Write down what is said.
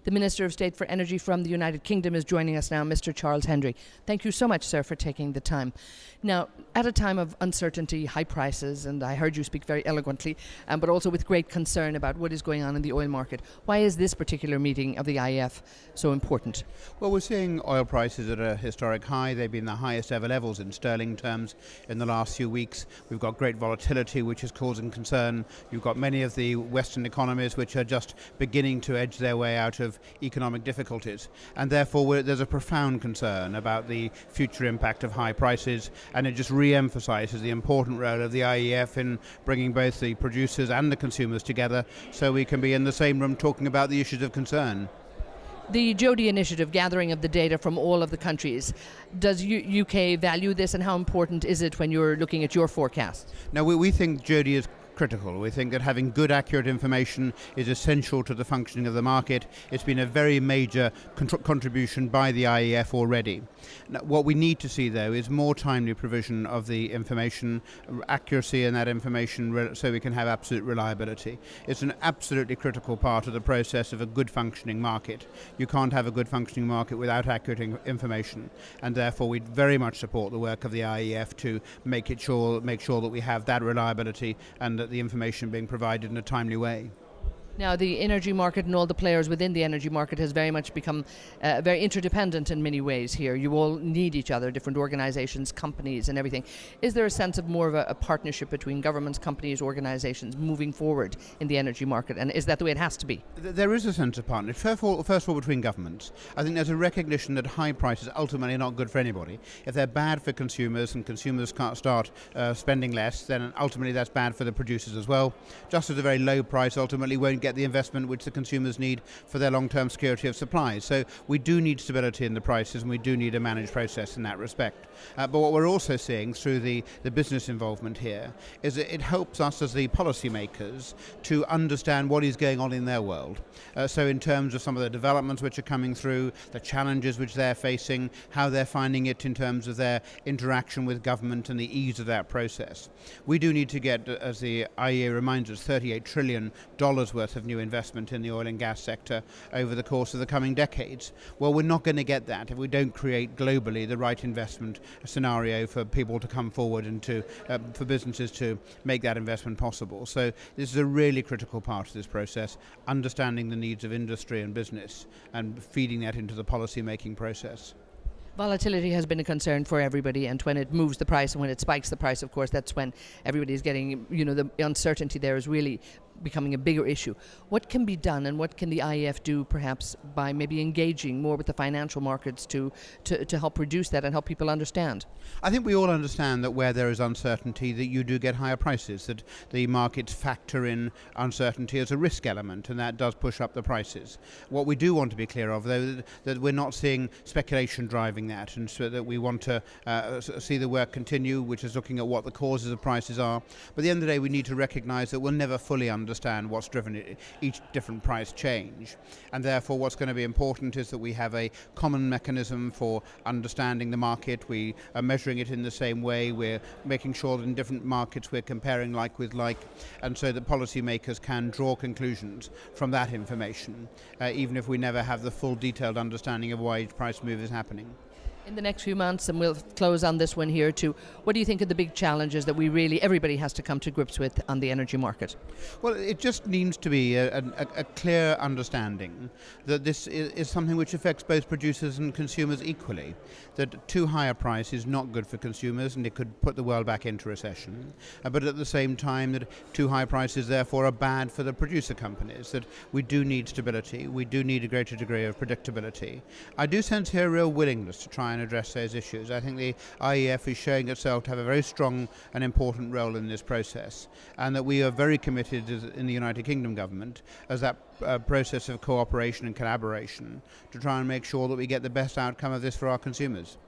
The Minister of State for Energy from the United Kingdom is joining us now, Mr. Charles Hendry. Thank you so much, sir, for taking the time. Now, at a time of uncertainty, high prices, and I heard you speak very eloquently, but also with great concern about what is going on in the oil market, why is this particular meeting of the IEF so important? Well, we're seeing oil prices at a historic high. They've been the highest ever levels in sterling terms in the last few weeks. We've got great volatility, which is causing concern. You've got many of the Western economies which are just beginning to edge their way out of economic difficulties. And therefore, there's a profound concern about the future impact of high prices. And it just re-emphasises the important role of the IEF in bringing both the producers and the consumers together so we can be in the same room talking about the issues of concern. The Jody initiative, gathering of the data from all of the countries, does UK value this, and how important is it when you're looking at your forecast? Now, we think Jody is critical. We think that having good, accurate information is essential to the functioning of the market. It's been a very major contribution by the IEF already. Now, what we need to see, though, is more timely provision of the information, accuracy in that information, so we can have absolute reliability. It's an absolutely critical part of the process of a good functioning market. You can't have a good functioning market without accurate information, and therefore we very much support the work of the IEF to make sure that we have that reliability and that the information being provided in a timely way. Now, the energy market and all the players within the energy market has very much become very interdependent in many ways here. You all need each other, different organisations, companies and everything. Is there a sense of more of a partnership between governments, companies, organisations moving forward in the energy market? And is that the way it has to be? There is a sense of partnership. First of all, between governments. I think there's a recognition that high prices ultimately are not good for anybody. If they're bad for consumers and consumers can't start spending less, then ultimately that's bad for the producers as well. Just as a very low price ultimately won't get the investment which the consumers need for their long-term security of supply. So we do need stability in the prices, and we do need a managed process in that respect. But what we're also seeing through the business involvement here is that it helps us as the policymakers to understand what is going on in their world. So in terms of some of the developments which are coming through, the challenges which they're facing, how they're finding it in terms of their interaction with government and the ease of that process. We do need to get, as the IEA reminds us, $38 trillion worth of new investment in the oil and gas sector over the course of the coming decades. Well, we're not going to get that if we don't create globally the right investment scenario for people to come forward and for businesses to make that investment possible. So this is a really critical part of this process, understanding the needs of industry and business and feeding that into the policy making process. Volatility has been a concern for everybody, and when it moves the price and when it spikes the price, of course, that's when everybody's getting, the uncertainty there is really becoming a bigger issue. What can be done, and what can the IEF do perhaps by maybe engaging more with the financial markets to help reduce that and help people understand? I think we all understand that where there is uncertainty that you do get higher prices, that the markets factor in uncertainty as a risk element, and that does push up the prices. What we do want to be clear of, though, that we're not seeing speculation driving that, and so that we want to see the work continue, which is looking at what the causes of prices are. But at the end of the day, we need to recognise that we'll never fully understand what's driven each different price change, and therefore what's going to be important is that we have a common mechanism for understanding the market. We are measuring it in the same way. We're making sure that in different markets we're comparing like with like, and so that policymakers can draw conclusions from that information, even if we never have the full detailed understanding of why each price move is happening. In the next few months, and we'll close on this one here too, what do you think are the big challenges that everybody has to come to grips with on the energy market? Well, it just needs to be a clear understanding that this is something which affects both producers and consumers equally, that too high a price is not good for consumers and it could put the world back into recession, but at the same time that too high prices therefore are bad for the producer companies, that we do need stability, we do need a greater degree of predictability. I do sense here a real willingness to try and address those issues. I think the IEF is showing itself to have a very strong and important role in this process, and that we are very committed in the United Kingdom government as that process of cooperation and collaboration to try and make sure that we get the best outcome of this for our consumers.